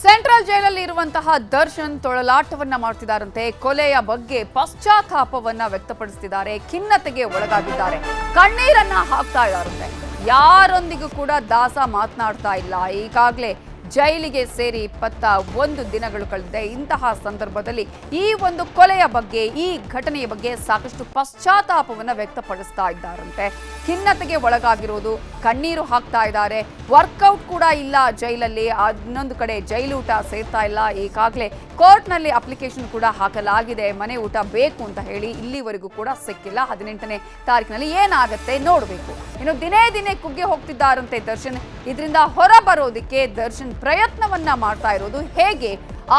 Central ಜೈಲಲ್ಲಿ ಇರುವಂತಹ ದರ್ಶನ್ ತೊಳಲಾಟವನ್ನ ಮಾಡ್ತಿದ್ದಾರಂತೆ. ಕೊಲೆಯ ಬಗ್ಗೆ ಪಶ್ಚಾತ್ತಾಪವನ್ನ ವ್ಯಕ್ತಪಡಿಸುತ್ತಿದ್ದಾರೆ, ಖಿನ್ನತೆಗೆ ಒಳಗಾಗಿದ್ದಾರೆ, ಕಣ್ಣೀರನ್ನ ಹಾಕ್ತಾ ಇದ್ದಾರಂತೆ. ಯಾರೊಂದಿಗೂ ಕೂಡ ದಾಸ ಮಾತನಾಡ್ತಾ ಇಲ್ಲ. ಈಗಾಗಲೇ ಜೈಲಿಗೆ ಸೇರಿ 21 ದಿನಗಳು ಕಳೆದಿದೆ. ಇಂತಹ ಸಂದರ್ಭದಲ್ಲಿ ಈ ಒಂದು ಕೊಲೆಯ ಬಗ್ಗೆ, ಈ ಘಟನೆಯ ಬಗ್ಗೆ ಸಾಕಷ್ಟು ಪಶ್ಚಾತ್ತಾಪವನ್ನು ವ್ಯಕ್ತಪಡಿಸ್ತಾ ಇದ್ದಾರಂತೆ. ಖಿನ್ನತೆಗೆ ಒಳಗಾಗಿರೋದು, ಕಣ್ಣೀರು ಹಾಕ್ತಾ ಇದ್ದಾರೆ. ವರ್ಕೌಟ್ ಕೂಡ ಇಲ್ಲ ಜೈಲಲ್ಲಿ. ಇನ್ನೊಂದು ಕಡೆ ಜೈಲೂಟ ಸೇರ್ತಾ ಇಲ್ಲ. ಈಗಾಗಲೇ ಕೋರ್ಟ್ನಲ್ಲಿ ಅಪ್ಲಿಕೇಶನ್ ಕೂಡ ಹಾಕಲಾಗಿದೆ, ಮನೆ ಊಟ ಬೇಕು ಅಂತ ಹೇಳಿ. ಇಲ್ಲಿವರೆಗೂ ಕೂಡ ಸಿಕ್ಕಿಲ್ಲ. 18ನೇ ತಾರೀಕಿನಲ್ಲಿ ಏನಾಗುತ್ತೆ ನೋಡಬೇಕು. ಇನ್ನು ದಿನೇ ದಿನೇ ಕುಗ್ಗಿ ಹೋಗ್ತಿದ್ದಾರಂತೆ ದರ್ಶನ್. ಇದರಿಂದ ಹೊರ ಬರೋದಕ್ಕೆ ದರ್ಶನ್ ಪ್ರಯತ್ನವನ್ನ ಮಾಡ್ತಾ ಇರೋದು ಹೇಗೆ,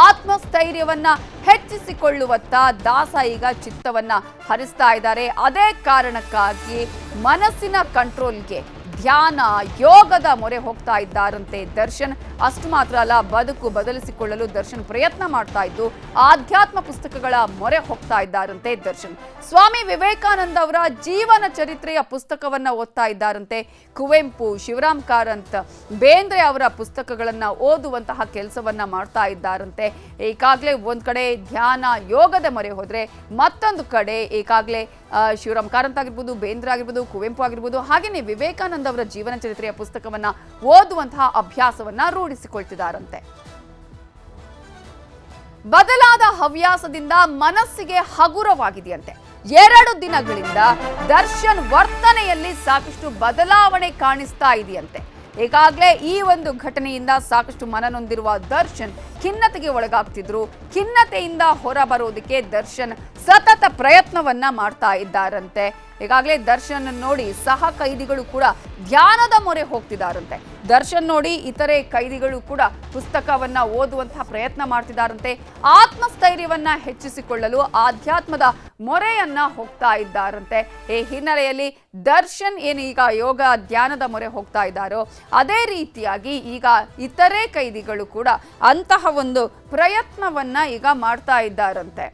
ಆತ್ಮಸ್ಥೈರ್ಯವನ್ನ ಹೆಚ್ಚಿಸಿಕೊಳ್ಳುವತ್ತ ದಾಸ ಈಗ ಚಿತ್ತವನ್ನ ಹರಿಸ್ತಾ ಇದ್ದಾರೆ. ಅದೇ ಕಾರಣಕ್ಕಾಗಿ ಮನಸ್ಸಿನ ಕಂಟ್ರೋಲ್ಗೆ ಧ್ಯಾನ, ಯೋಗದ ಮೊರೆ ಹೋಗ್ತಾ ಇದ್ದಾರಂತೆ ದರ್ಶನ್. ಅಷ್ಟು ಮಾತ್ರ ಅಲ್ಲ, ಬದುಕು ಬದಲಿಸಿಕೊಳ್ಳಲು ದರ್ಶನ್ ಪ್ರಯತ್ನ ಮಾಡ್ತಾ ಇದ್ದು ಆಧ್ಯಾತ್ಮ ಪುಸ್ತಕಗಳ ಮೊರೆ ಹೋಗ್ತಾ ಇದ್ದಾರಂತೆ ದರ್ಶನ್. ಸ್ವಾಮಿ ವಿವೇಕಾನಂದ ಅವರ ಜೀವನ ಚರಿತ್ರೆಯ ಪುಸ್ತಕವನ್ನ ಓದ್ತಾ ಇದ್ದಾರಂತೆ. ಕುವೆಂಪು, ಶಿವರಾಮ್ ಕಾರಂತ್, ಬೇಂದ್ರೆ ಅವರ ಪುಸ್ತಕಗಳನ್ನ ಓದುವಂತಹ ಕೆಲಸವನ್ನ ಮಾಡ್ತಾ ಇದ್ದಾರಂತೆ. ಈಗಾಗಲೇ ಒಂದ್ ಕಡೆ ಧ್ಯಾನ, ಯೋಗದ ಮೊರೆ ಹೋದ್ರೆ, ಮತ್ತೊಂದು ಕಡೆ ಈಗಾಗಲೇ ಶಿವರಾಮ್ ಕಾರಂತ್ ಆಗಿರ್ಬೋದು, ಬೇಂದ್ರೆ ಆಗಿರ್ಬೋದು, ಕುವೆಂಪು ಆಗಿರ್ಬೋದು, ಹಾಗೆಯೇ ವಿವೇಕಾನಂದ ಅವರ ಜೀವನ ಚರಿತ್ರೆಯ ಪುಸ್ತಕವನ್ನ ಓದುವಂತಹ ಅಭ್ಯಾಸವನ್ನ ರೂಢಿಸಿಕೊಳ್ತಿದ್ದಾರಂತೆ. ಬದಲಾದ ಹವ್ಯಾಸದಿಂದ ಮನಸ್ಸಿಗೆ ಹಗುರವಾಗಿದೆಯಂತೆ. 2 ದಿನಗಳಿಂದ ದರ್ಶನ್ ವರ್ತನೆಯಲ್ಲಿ ಸಾಕಷ್ಟು ಬದಲಾವಣೆ ಕಾಣಿಸ್ತಾ ಇದೆಯಂತೆ. ಈಗಾಗಲೇ ಈ ಒಂದು ಘಟನೆಯಿಂದ ಸಾಕಷ್ಟು ಮನನೊಂದಿರುವ ದರ್ಶನ್ ಖಿನ್ನತೆಗೆ ಒಳಗಾಗ್ತಿದ್ರು. ಖಿನ್ನತೆಯಿಂದ ಹೊರ ಬರೋದಕ್ಕೆ ದರ್ಶನ್ ಸತತ ಪ್ರಯತ್ನವನ್ನ ಮಾಡ್ತಾ ಇದ್ದಾರಂತೆ. ಈಗಾಗಲೇ ದರ್ಶನ್ ನೋಡಿ ಸಹ ಕೈದಿಗಳು ಕೂಡ ಧ್ಯಾನದ ಮೊರೆ ಹೋಗ್ತಿದ್ದಾರಂತೆ. ದರ್ಶನ್ ನೋಡಿ ಇತರೆ ಕೈದಿಗಳು ಕೂಡ ಪುಸ್ತಕವನ್ನ ಓದುವಂತಹ ಪ್ರಯತ್ನ ಮಾಡ್ತಿದ್ದಾರಂತೆ. ಆತ್ಮಸ್ಥೈರ್ಯವನ್ನ ಹೆಚ್ಚಿಸಿಕೊಳ್ಳಲು ಆಧ್ಯಾತ್ಮದ ಮೊರೆಯನ್ನ ಹೋಗ್ತಾ ಇದ್ದಾರಂತೆ. ಈ ಹಿನ್ನೆಲೆಯಲ್ಲಿ ದರ್ಶನ್ ಏನು ಈಗ ಯೋಗ, ಧ್ಯಾನದ ಮೊರೆ ಹೋಗ್ತಾ ಇದ್ದಾರೋ, ಅದೇ ರೀತಿಯಾಗಿ ಈಗ ಇತರೆ ಕೈದಿಗಳು ಕೂಡ ಅಂತಹ ಒಂದು ಪ್ರಯತ್ನವನ್ನ ಈಗ ಮಾಡ್ತಾ ಇದ್ದಾರಂತೆ.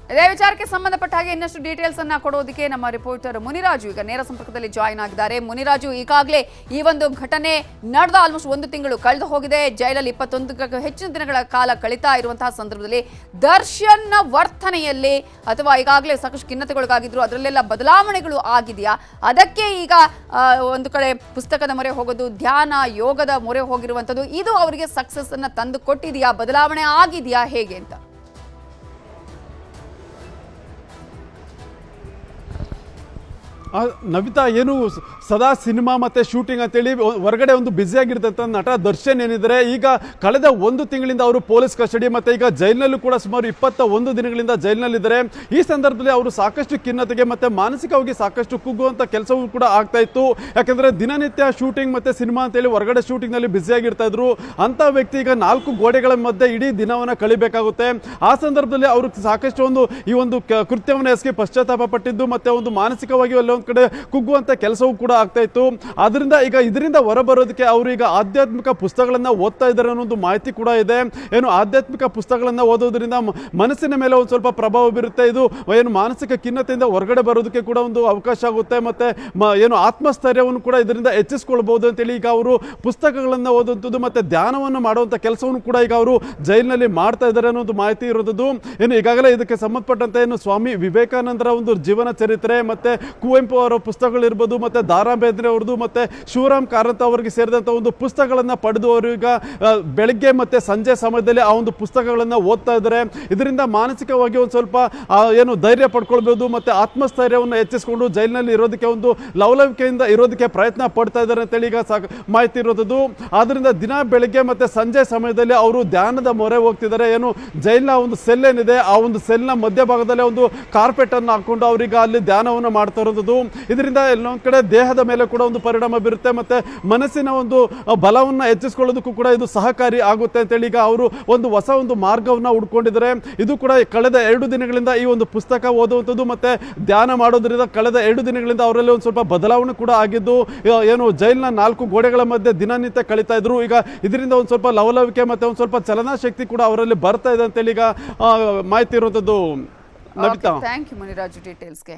ಇದೇ ವಿಚಾರಕ್ಕೆ ಸಂಬಂಧಪಟ್ಟ ಹಾಗೆ ಇನ್ನಷ್ಟು ಡೀಟೇಲ್ಸ್ ಅನ್ನ ಕೊಡೋದಕ್ಕೆ ನಮ್ಮ ರಿಪೋರ್ಟರ್ ಮುನಿರಾಜು ಈಗ ನೇರ ಸಂಪರ್ಕದಲ್ಲಿ ಜಾಯಿನ್ ಆಗಿದ್ದಾರೆ. ಮುನಿರಾಜು, ಈಗಾಗಲೇ ಈ ಒಂದು ಘಟನೆ ನಡೆದ ಆಲ್ಮೋಸ್ಟ್ 1 ತಿಂಗಳು ಕಳೆದು ಹೋಗಿದೆ. ಜೈಲಲ್ಲಿ 21ಕ್ಕೂ ಹೆಚ್ಚಿನ ದಿನಗಳ ಕಾಲ ಕಳೀತಾ ಇರುವಂತಹ ಸಂದರ್ಭದಲ್ಲಿ ದರ್ಶನ್ನ ವರ್ತನೆಯಲ್ಲಿ ಅಥವಾ ಈಗಾಗಲೇ ಸಾಕಷ್ಟು ಖಿನ್ನತೆಗೊಳಗಾಗಿದ್ರು, ಅದರಲ್ಲೆಲ್ಲ ಬದಲಾವಣೆಗಳು ಆಗಿದೆಯಾ? ಅದಕ್ಕೆ ಈಗ ಒಂದು ಕಡೆ ಪುಸ್ತಕದ ಮೊರೆ ಹೋಗೋದು, ಧ್ಯಾನ, ಯೋಗದ ಮೊರೆ ಹೋಗಿರುವಂಥದ್ದು, ಇದು ಅವರಿಗೆ ಸಕ್ಸಸ್ ಅನ್ನ ತಂದು ಕೊಟ್ಟಿದೆಯಾ? ಬದಲಾವಣೆ ಆಗಿದೆಯಾ ಹೇಗೆ ಅಂತ? ನವಿತಾ, ಏನು ಸದಾ ಸಿನಿಮಾ ಮತ್ತು ಶೂಟಿಂಗ್ ಅಂತೇಳಿ ಹೊರಗಡೆ ಒಂದು ಬ್ಯುಸಿಯಾಗಿರ್ತಂಥ ನಟ ದರ್ಶನ್ ಏನಿದ್ದಾರೆ, ಈಗ ಕಳೆದ 1 ತಿಂಗಳಿಂದ ಅವರು ಪೊಲೀಸ್ ಕಸ್ಟಡಿ ಮತ್ತು ಈಗ ಜೈಲಿನಲ್ಲೂ ಕೂಡ ಸುಮಾರು 21 ದಿನಗಳಿಂದ ಜೈಲಿನಲ್ಲಿದ್ದಾರೆ. ಈ ಸಂದರ್ಭದಲ್ಲಿ ಅವರು ಸಾಕಷ್ಟು ಖಿನ್ನತೆಗೆ ಮತ್ತು ಮಾನಸಿಕವಾಗಿ ಸಾಕಷ್ಟು ಕುಗ್ಗುವಂಥ ಕೆಲಸವೂ ಕೂಡ ಆಗ್ತಾ ಇತ್ತು. ಯಾಕೆಂದರೆ ದಿನನಿತ್ಯ ಶೂಟಿಂಗ್ ಮತ್ತು ಸಿನಿಮಾ ಅಂತೇಳಿ ಹೊರಗಡೆ ಶೂಟಿಂಗ್ನಲ್ಲಿ ಬ್ಯುಸಿಯಾಗಿರ್ತಾ ಇದ್ರು. ಅಂಥ ವ್ಯಕ್ತಿ ಈಗ 4 ಗೋಡೆಗಳ ಮಧ್ಯೆ ಇಡೀ ದಿನವನ್ನು ಕಳಿಬೇಕಾಗುತ್ತೆ. ಆ ಸಂದರ್ಭದಲ್ಲಿ ಅವರು ಸಾಕಷ್ಟು ಈ ಒಂದು ಕೃತ್ಯವನ್ನು ಎಸಗಿ ಪಶ್ಚಾತ್ತಾಪ ಪಟ್ಟಿದ್ದು ಮತ್ತು ಒಂದು ಮಾನಸಿಕವಾಗಿ ಅಲ್ಲೊಂದು ಕಡೆ ಕುಗ್ಗುವಂತ ಕೆಲಸವೂ ಕೂಡ ಆಗ್ತಾ ಇತ್ತು. ಆದ್ರಿಂದ ಈಗ ಇದರಿಂದ ಹೊರಬರೋದಕ್ಕೆ ಅವರು ಈಗ ಆಧ್ಯಾತ್ಮಿಕ ಪುಸ್ತಕಗಳನ್ನ ಓದ್ತಾ ಇದ್ದಾರೆ ಅನ್ನೋದು ಮಾಹಿತಿ ಕೂಡ ಇದೆ. ಏನು ಆಧ್ಯಾತ್ಮಿಕ ಪುಸ್ತಕಗಳನ್ನ ಓದೋದ್ರಿಂದ ಮನಸ್ಸಿನ ಮೇಲೆ ಒಂದು ಸ್ವಲ್ಪ ಪ್ರಭಾವ ಬೀರುತ್ತೆ. ಇದು ಏನು ಮಾನಸಿಕ ಖಿನ್ನತೆಯಿಂದ ಹೊರಗಡೆ ಬರೋದಕ್ಕೆ ಕೂಡ ಒಂದು ಅವಕಾಶ ಆಗುತ್ತೆ. ಮತ್ತೆ ಏನು ಆತ್ಮಸ್ಥೈರ್ಯವನ್ನು ಕೂಡ ಇದರಿಂದ ಹೆಚ್ಚಿಸ್ಕೊಳ್ಬಹುದು ಅಂತೇಳಿ ಈಗ ಅವರು ಪುಸ್ತಕಗಳನ್ನ ಓದುವಂಥದ್ದು ಮತ್ತೆ ಧ್ಯಾನವನ್ನು ಮಾಡುವಂತ ಕೆಲಸವನ್ನು ಕೂಡ ಈಗ ಅವರು ಜೈಲಿನಲ್ಲಿ ಮಾಡ್ತಾ ಇದ್ದಾರೆ ಅನ್ನೋದು ಮಾಹಿತಿ ಇರೋದು. ಏನು ಈಗಾಗಲೇ ಇದಕ್ಕೆ ಸಂಬಂಧಪಟ್ಟಂತೆ ಏನು ಸ್ವಾಮಿ ವಿವೇಕಾನಂದರ ಒಂದು ಜೀವನ ಚರಿತ್ರೆ ಮತ್ತೆ ಕುವೆಂಪು ಅವರ ಪುಸ್ತಕಗಳಿರ್ಬೋದು, ಮತ್ತೆ ದಾರಾ ಬೇಂದ್ರೆ ಅವ್ರದ್ದು, ಮತ್ತೆ ಶಿವರಾಮ್ ಕಾರಂತ್ ಅವರಿಗೆ ಸೇರಿದಂಥ ಒಂದು ಪುಸ್ತಕಗಳನ್ನು ಪಡೆದು ಅವರು ಈಗ ಬೆಳಗ್ಗೆ ಮತ್ತೆ ಸಂಜೆ ಸಮಯದಲ್ಲಿ ಆ ಒಂದು ಪುಸ್ತಕಗಳನ್ನು ಓದ್ತಾ ಇದ್ದಾರೆ. ಇದರಿಂದ ಮಾನಸಿಕವಾಗಿ ಒಂದು ಸ್ವಲ್ಪ ಏನು ಧೈರ್ಯ ಪಡ್ಕೊಳ್ಬೋದು, ಮತ್ತೆ ಆತ್ಮಸ್ಥೈರ್ಯವನ್ನು ಹೆಚ್ಚಿಸಿಕೊಂಡು ಜೈಲಿನಲ್ಲಿ ಇರೋದಕ್ಕೆ ಒಂದು ಲವಲವಿಕೆಯಿಂದ ಇರೋದಕ್ಕೆ ಪ್ರಯತ್ನ ಪಡ್ತಾ ಇದ್ದಾರೆ ಅಂತೇಳಿ ಈಗ ಮಾಹಿತಿ ಇರೋದು. ಆದ್ರಿಂದ ದಿನ ಬೆಳಗ್ಗೆ ಮತ್ತೆ ಸಂಜೆ ಸಮಯದಲ್ಲಿ ಅವರು ಧ್ಯಾನದ ಮೊರೆ ಹೋಗ್ತಿದ್ದಾರೆ. ಏನು ಜೈಲಿನ ಒಂದು ಸೆಲ್ ಏನಿದೆ, ಆ ಒಂದು ಸೆಲ್ನ ಮಧ್ಯಭಾಗದಲ್ಲಿ ಒಂದು ಕಾರ್ಪೆಟ್ ಅನ್ನು ಹಾಕೊಂಡು ಅವ್ರೀಗ ಅಲ್ಲಿ ಧ್ಯಾನವನ್ನು ಮಾಡ್ತಾ ಇರೋದು. ಇದರಿಂದ ಎಲ್ಲೊಂದು ಕಡೆ ದೇಹದ ಮೇಲೆ ಕೂಡ ಒಂದು ಪರಿಣಾಮ ಬೀರುತ್ತೆ, ಮತ್ತೆ ಮನಸ್ಸಿನ ಒಂದು ಬಲವನ್ನ ಹೆಚ್ಚಿಸಿಕೊಳ್ಳೋದಕ್ಕೂ ಕೂಡ ಇದು ಸಹಕಾರಿ ಆಗುತ್ತೆ ಅಂತೇಳಿ ಈಗ ಅವರು ಒಂದು ಹೊಸ ಒಂದು ಮಾರ್ಗವನ್ನ ಹುಡ್ಕೊಂಡಿದ್ದಾರೆ. ಇದು ಕೂಡ ಕಳೆದ 2 ದಿನಗಳಿಂದ ಈ ಒಂದು ಪುಸ್ತಕ ಓದುವಂಥದ್ದು ಮತ್ತೆ ಧ್ಯಾನ ಮಾಡೋದ್ರಿಂದ ಕಳೆದ 2 ದಿನಗಳಿಂದ ಅವರಲ್ಲಿ ಒಂದು ಸ್ವಲ್ಪ ಬದಲಾವಣೆ ಕೂಡ ಆಗಿದ್ದು, ಏನು ಜೈಲಿನ 4 ಗೋಡೆಗಳ ಮಧ್ಯೆ ದಿನನಿತ್ಯ ಕಳೀತಾ ಇದ್ರು. ಈಗ ಇದರಿಂದ ಒಂದು ಸ್ವಲ್ಪ ಲವಲವಿಕೆ ಮತ್ತೆ ಒಂದು ಸ್ವಲ್ಪ ಚಲನಾ ಶಕ್ತಿ ಕೂಡ ಅವರಲ್ಲಿ ಬರ್ತಾ ಇದೆ ಅಂತೇಳಿ ಈಗ ಮಾಹಿತಿ ಇರುವಂಥದ್ದು. Navita, thank you Muniraju ಡೀಟೇಲ್ಸ್ಗೆ.